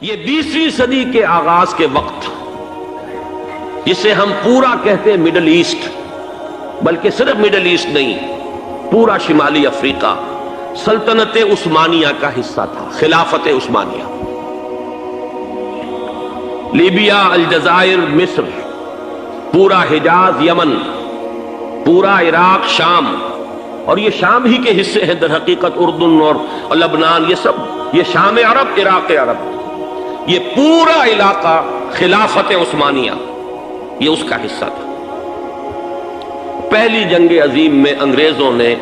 یہ 20ویں صدی کے آغاز کے وقت جسے ہم پورا کہتے ہیں مڈل ایسٹ، بلکہ صرف مڈل ایسٹ نہیں، پورا شمالی افریقہ سلطنت عثمانیہ کا حصہ تھا، خلافت عثمانیہ۔ لیبیا، الجزائر، مصر، پورا حجاز، یمن، پورا عراق، شام، اور یہ شام ہی کے حصے ہیں در حقیقت، اردن اور لبنان، یہ سب یہ شام عرب، عراق عرب، یہ پورا علاقہ خلافت عثمانیہ یہ اس کا حصہ تھا۔ پہلی جنگ عظیم میں انگریزوں نے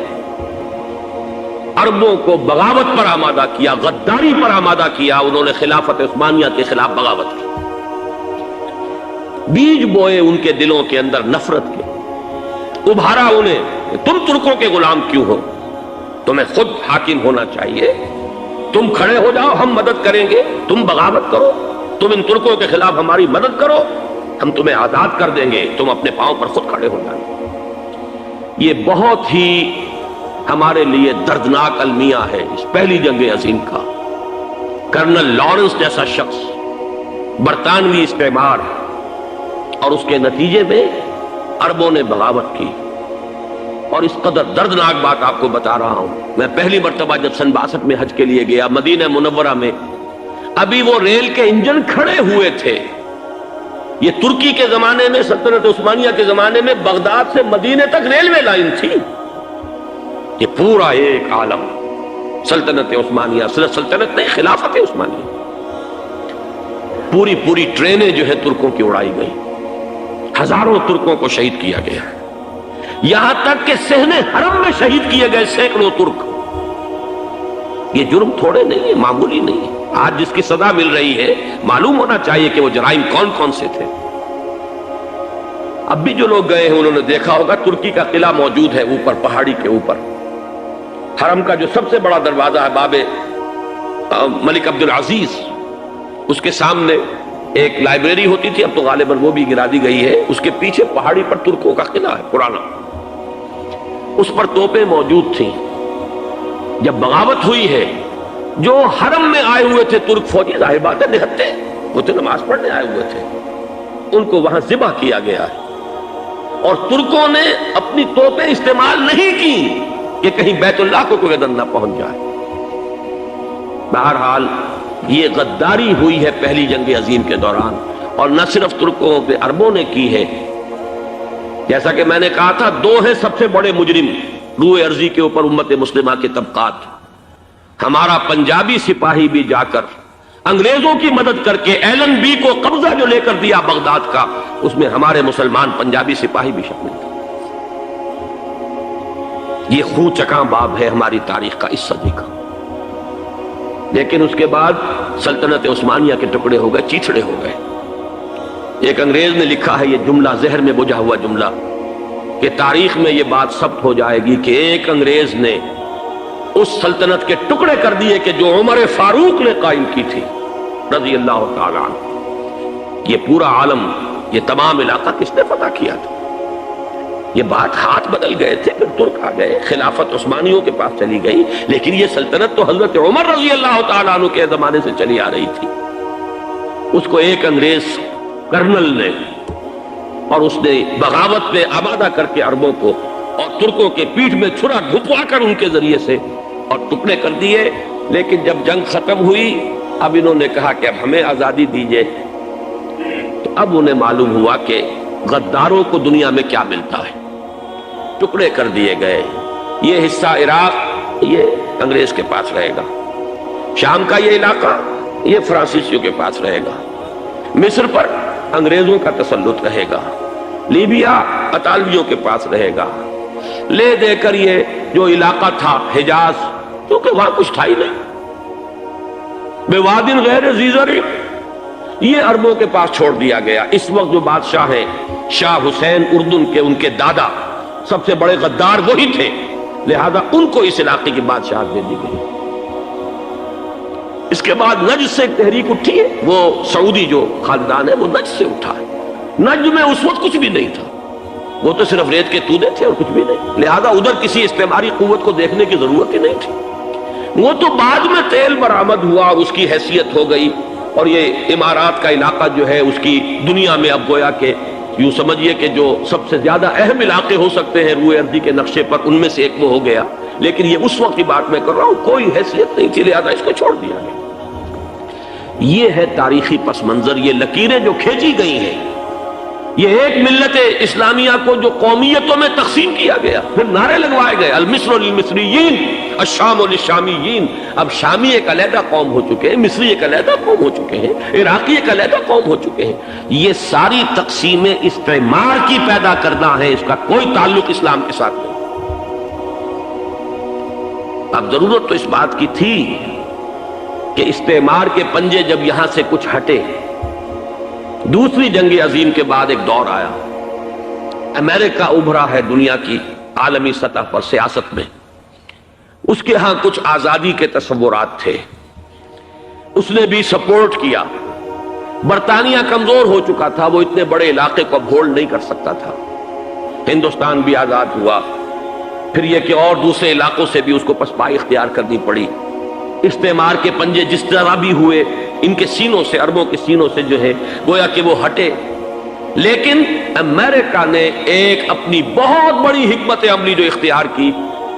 عربوں کو بغاوت پر آمادہ کیا، غداری پر آمادہ کیا، انہوں نے خلافت عثمانیہ کے خلاف بغاوت کی، بیج بوئے ان کے دلوں کے اندر نفرت کے، ابھارا انہیں، تم ترکوں کے غلام کیوں ہو، تمہیں خود حاکم ہونا چاہیے، تم کھڑے ہو جاؤ، ہم مدد کریں گے، تم بغاوت کرو، تم ان ترکوں کے خلاف ہماری مدد کرو، ہم تمہیں آزاد کر دیں گے، تم اپنے پاؤں پر خود کھڑے ہو جائیں۔ یہ بہت ہی ہمارے لیے دردناک المیہ ہے اس پہلی جنگ عظیم کا۔ کرنل لارنس جیسا شخص برطانوی استعمار، اور اس کے نتیجے میں عربوں نے بغاوت کی۔ اور اس قدر دردناک بات آپ کو بتا رہا ہوں، میں پہلی مرتبہ جب سن 62 میں حج کے لیے گیا مدینہ منورہ میں، ابھی وہ ریل کے انجن کھڑے ہوئے تھے۔ یہ ترکی کے زمانے میں، سلطنت عثمانیہ کے زمانے میں بغداد سے مدینے تک ریلوے لائن تھی۔ یہ پورا ایک عالم سلطنت عثمانیہ، صرف سلطنت نہیں، خلافت عثمانیہ، پوری ٹرینیں جو ہے ترکوں کی اڑائی گئی، ہزاروں ترکوں کو شہید کیا گیا، یہاں تک کہ صحن حرم میں شہید کیے گئے سینکڑوں ترک۔ یہ جرم تھوڑے نہیں ہے، معمولی نہیں ہے۔ آج جس کی سزا مل رہی ہے، معلوم ہونا چاہیے کہ وہ جرائم کون کون سے تھے۔ اب بھی جو لوگ گئے ہیں انہوں نے دیکھا ہوگا، ترکی کا قلعہ موجود ہے اوپر پہاڑی کے اوپر، حرم کا جو سب سے بڑا دروازہ ہے باب ملک عبد العزیز، اس کے سامنے ایک لائبریری ہوتی تھی، اب تو غالباً وہ بھی گرا دی گئی ہے، اس کے پیچھے پہاڑی پر ترکوں کا قلعہ ہے پرانا، اس پر توپیں موجود تھیں۔ جب بغاوت ہوئی ہے، جو حرم میں آئے ہوئے تھے ترک فوجی، ظاہر بات ہے نہتے، وہ تو نماز پڑھنے آئے ہوئے تھے، ان کو وہاں ذبح کیا گیا ہے، اور ترکوں نے اپنی توپیں استعمال نہیں کی کہ کہیں بیت اللہ کو کوئی عدن نہ پہنچ جائے۔ بہرحال یہ غداری ہوئی ہے پہلی جنگ عظیم کے دوران، اور نہ صرف ترکوں پہ عربوں نے کی ہے۔ جیسا کہ میں نے کہا تھا، دو ہیں سب سے بڑے مجرم روئے ارضی کے اوپر امت مسلمہ کے طبقات۔ ہمارا پنجابی سپاہی بھی جا کر انگریزوں کی مدد کر کے ایلن بی کو قبضہ جو لے کر دیا بغداد کا، اس میں ہمارے مسلمان پنجابی سپاہی بھی شامل تھے۔ یہ خون چکاں باب ہے ہماری تاریخ کا اس صدی کا۔ لیکن اس کے بعد سلطنت عثمانیہ کے ٹکڑے ہو گئے، چیچڑے ہو گئے۔ ایک انگریز نے لکھا ہے یہ جملہ، ذہن میں بجھا ہوا جملہ، کہ تاریخ میں یہ بات ثبت ہو جائے گی کہ ایک انگریز نے اس سلطنت کے ٹکڑے کر دیے کہ جو عمر فاروق نے قائم کی تھی رضی اللہ تعالیٰ عنہ۔ یہ پورا عالم، یہ تمام علاقہ کس نے فتح کیا تھا؟ یہ بات ہاتھ بدل گئے تھے، پھر ترک آ گئے، خلافت عثمانیوں کے پاس چلی گئی، لیکن یہ سلطنت تو حضرت عمر رضی اللہ تعالیٰ عنہ کے زمانے سے چلی آ رہی تھی۔ اس کو ایک انگریز کرنل نے، اور اس نے بغاوت پہ آمادہ کر کے عربوں کو اور ترکوں کے پیٹھ میں چھرا گھپوا کر ان کے ذریعے سے اور ٹکڑے کر دیے۔ لیکن جب جنگ ختم ہوئی، اب انہوں نے کہا کہ اب ہمیں آزادی دیجیے، تو اب انہیں معلوم ہوا کہ غداروں کو دنیا میں کیا ملتا ہے، ٹکڑے کر دیے گئے۔ یہ حصہ عراق یہ انگریز کے پاس رہے گا، شام کا یہ علاقہ یہ فرانسیسیوں کے پاس رہے گا، مصر پر انگریزوں کا تسلط رہے گا، لیبیا اطالویوں کے پاس رہے گا، لے دے کر یہ جو علاقہ تھا حجاز، کیونکہ وہاں کچھ تھا ہی نہیں، بے وادن غیر ذی زرع، یہ عربوں کے پاس چھوڑ دیا گیا۔ اس وقت جو بادشاہ ہیں شاہ حسین اردن کے، ان کے دادا سب سے بڑے غدار وہی تھے، لہذا ان کو اس علاقے کی بادشاہت دے دی گئی۔ اس کے بعد نجد سے ایک تحریک اٹھی ہے، وہ سعودی جو خاندان ہے وہ نجد سے اٹھا ہے۔ نجد میں اس وقت کچھ بھی نہیں تھا، وہ تو صرف ریت کے تودے تھے اور کچھ بھی نہیں، لہذا ادھر کسی استعماری قوت کو دیکھنے کی ضرورت ہی نہیں تھی۔ وہ تو بعد میں تیل برآمد ہوا اور اس کی حیثیت ہو گئی، اور یہ امارات کا علاقہ جو ہے اس کی دنیا میں اب گویا کہ یوں سمجھیے کہ جو سب سے زیادہ اہم علاقے ہو سکتے ہیں روئے ارضی کے نقشے پر، ان میں سے ایک وہ ہو گیا. لیکن یہ اس وقت کی بات میں کر رہا ہوں، کوئی حیثیت نہیں تھی، لہذا اس کو چھوڑ دیا گیا. یہ ہے تاریخی پس منظر، یہ لکیریں جو کھینچی گئی ہیں، یہ ایک ملت اسلامیہ کو جو قومیتوں میں تقسیم کیا گیا، پھر نعرے لگوائے گئے المصر للمصریین الشام للشامیین. اب شامی ایک علیحدہ قوم ہو چکے ہیں، مصری ایک علیحدہ قوم ہو چکے ہیں، عراقی ایک علیحدہ قوم ہو چکے ہیں. یہ ساری تقسیمیں استعمار کی پیدا کرنا ہے، اس کا کوئی تعلق اسلام کے ساتھ نہیں. اب ضرورت تو اس بات کی تھی کہ استعمار کے پنجے جب یہاں سے کچھ ہٹے، دوسری جنگ عظیم کے بعد ایک دور آیا، امریکہ ابھرا ہے دنیا کی عالمی سطح پر سیاست میں. اس کے ہاں کچھ آزادی کے تصورات تھے، اس نے بھی سپورٹ کیا. برطانیہ کمزور ہو چکا تھا، وہ اتنے بڑے علاقے کو اب ہولڈ نہیں کر سکتا تھا. ہندوستان بھی آزاد ہوا، پھر یہ کہ اور دوسرے علاقوں سے بھی اس کو پسپائی اختیار کرنی پڑی. استعمار کے پنجے جس طرح بھی ہوئے، ان کے سینوں سے، عربوں کے سینوں سے جو ہے گویا کہ وہ ہٹے. لیکن امریکہ نے ایک اپنی بہت بڑی حکمت عملی جو اختیار کی،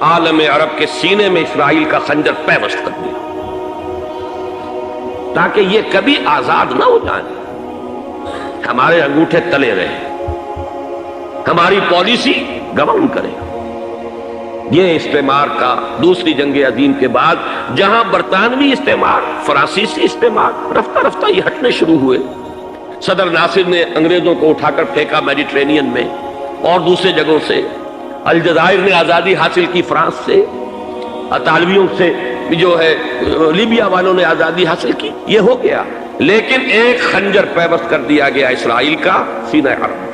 عالم عرب کے سینے میں اسرائیل کا خنجر پیوست کر دیا تاکہ یہ کبھی آزاد نہ ہو جائیں، ہمارے انگوٹھے تلے رہے، ہماری پالیسی گورن کرے. یہ استعمار کا دوسری جنگ عظیم کے بعد جہاں برطانوی استعمار، فرانسیسی استعمار رفتہ رفتہ یہ ہٹنے شروع ہوئے. صدر ناصر نے انگریزوں کو اٹھا کر پھینکا میڈیٹرینین میں اور دوسرے جگہوں سے. الجزائر نے آزادی حاصل کی فرانس سے، اطالویوں سے جو ہے لیبیا والوں نے آزادی حاصل کی. یہ ہو گیا، لیکن ایک خنجر پیوست کر دیا گیا اسرائیل کا سینہ عرب.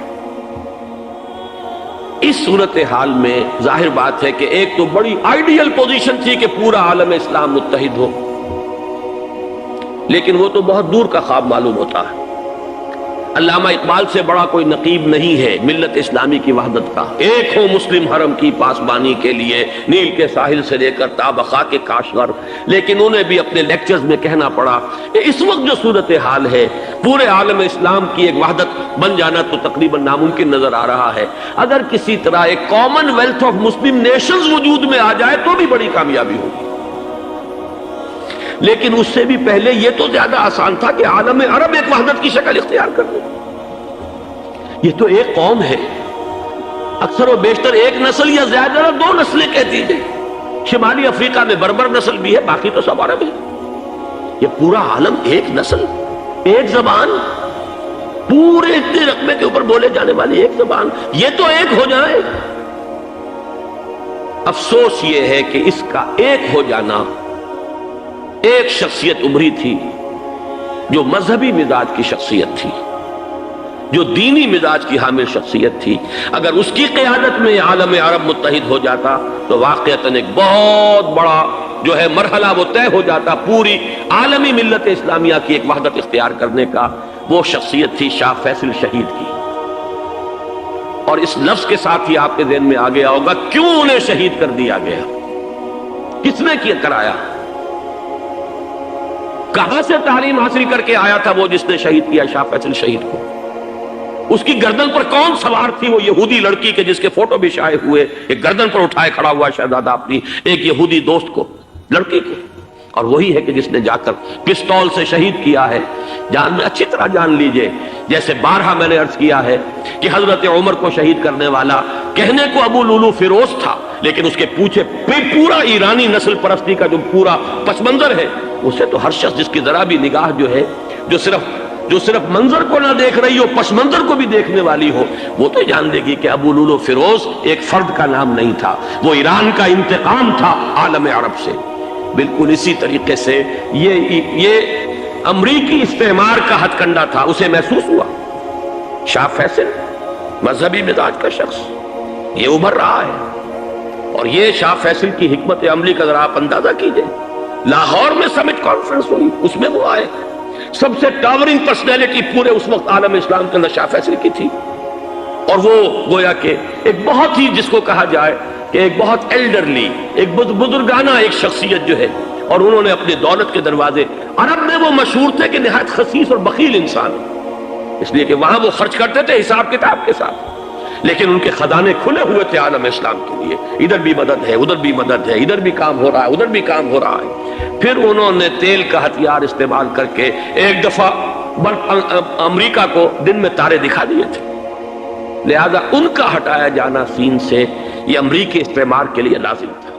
اس صورتحال میں ظاہر بات ہے کہ ایک تو بڑی آئیڈیل پوزیشن تھی کہ پورا عالم اسلام متحد ہو، لیکن وہ تو بہت دور کا خواب معلوم ہوتا ہے. علامہ اقبال سے بڑا کوئی نقیب نہیں ہے ملت اسلامی کی وحدت کا. ایک ہو مسلم حرم کی پاسبانی کے لیے، نیل کے ساحل سے لے کر تا بخا کے کاشغر. لیکن انہیں بھی اپنے لیکچرز میں کہنا پڑا کہ اس وقت جو صورتحال ہے، پورے عالم اسلام کی ایک وحدت بن جانا تو تقریباً ناممکن نظر آ رہا ہے. اگر کسی طرح ایک common wealth of Muslim nations وجود میں آ جائے تو بھی بڑی کامیابی ہوگی. لیکن اس سے بھی پہلے یہ تو زیادہ آسان تھا کہ عالم عرب ایک وحدت کی شکل اختیار کر لے. یہ تو ایک قوم ہے، اکثر و بیشتر ایک نسل یا زیادہ دو نسلیں کہہ دیجیے. شمالی افریقہ میں بربر نسل بھی ہے، باقی تو سب عرب ہے. یہ پورا عالم ایک نسل، ایک زبان، پورے اتنے رقبے کے اوپر بولے جانے والی ایک زبان، یہ تو ایک ہو جائے. افسوس یہ ہے کہ اس کا ایک ہو جانا، ایک شخصیت ابھری تھی جو مذہبی مزاج کی شخصیت تھی، جو دینی مزاج کی حامل شخصیت تھی. اگر اس کی قیادت میں عالم عرب متحد ہو جاتا تو واقعتاً ایک بہت بڑا جو ہے مرحلہ وہ طے ہو جاتا پوری عالمی ملت اسلامیہ کی ایک وحدت اختیار کرنے کا. وہ شخصیت تھی شاہ فیصل شہید کی. اور اس لفظ کے ساتھ ہی آپ کے ذہن میں آ گیا ہوگا کیوں انہیں شہید کر دیا گیا، کس نے کیا کرایا، کہاں سے تعلیم حاصل کر کے آیا تھا وہ جس نے شہید کیا شاہ فیصل شہید کو. اس کی گردن پر کون سوار تھی، وہ یہودی لڑکی کے جس کے فوٹو بھی شائع ہوئے، ایک گردن پر اٹھائے کھڑا ہوا شہزادہ اپنی ایک یہودی دوست کو، لڑکی کو. اور وہی ہے کہ جس نے جا کر پستول سے شہید کیا ہے. جان میں اچھی طرح جان لیجئے، جیسے بارہا میں نے عرض کیا ہے کہ حضرت عمر کو شہید کرنے والا کہنے کو ابو لولو فیروز تھا، لیکن اس کے پیچھے پورا ایرانی نسل پرستی کا جو پورا پس منظر ہے، اسے تو ہر شخص جس کی ذرا بھی نگاہ جو ہے جو صرف منظر کو نہ دیکھ رہی ہو، پس منظر کو بھی دیکھنے والی ہو، وہ تو جان دے گی کہ ابو لولو فیروز ایک فرد کا نام نہیں تھا، وہ ایران کا انتقام تھا عالم عرب سے. بالکل اسی طریقے سے یہ امریکی استعمار کا ہتھ کنڈا تھا، اسے محسوس ہوا. شاہ فیصل مذہبی مزاج کا شخص یہ ابھر رہا ہے، اور یہ شاہ فیصل کی حکمت عملی کا ذرا آپ اندازہ کیجئے. لاہور میں سمٹ کانفرنس ہوئی، اس میں وہ آئے، سب سے ٹاورنگ پرسنالٹی پورے اس وقت عالم اسلام کے اندر شاہ فیصل کی تھی. اور وہ گویا کہ ایک بہت ہی جس کو کہا جائے کہ ایک بہت ایلڈرلی، ایک بزرگانہ ایک شخصیت جو ہے اور انہوں نے اپنی دولت کے دروازے، عرب میں وہ مشہور تھے کہ نہایت خسیس اور بخیل انسان، اس لیے کہ وہاں وہ خرچ کرتے تھے حساب کتاب کے ساتھ، لیکن ان کے خزانے کھلے ہوئے تھے عالم اسلام کے لیے، ادھر بھی مدد ہے، ادھر بھی مدد ہے، ادھر بھی کام ہو رہا ہے، ادھر بھی کام ہو رہا ہے۔ پھر انہوں نے تیل کا ہتھیار استعمال کر کے ایک دفعہ امریکہ کو دن میں تارے دکھا دیے تھے، لہذا ان کا ہٹایا جانا سین سے یہ امریکی استعمار کے لیے لازم تھا۔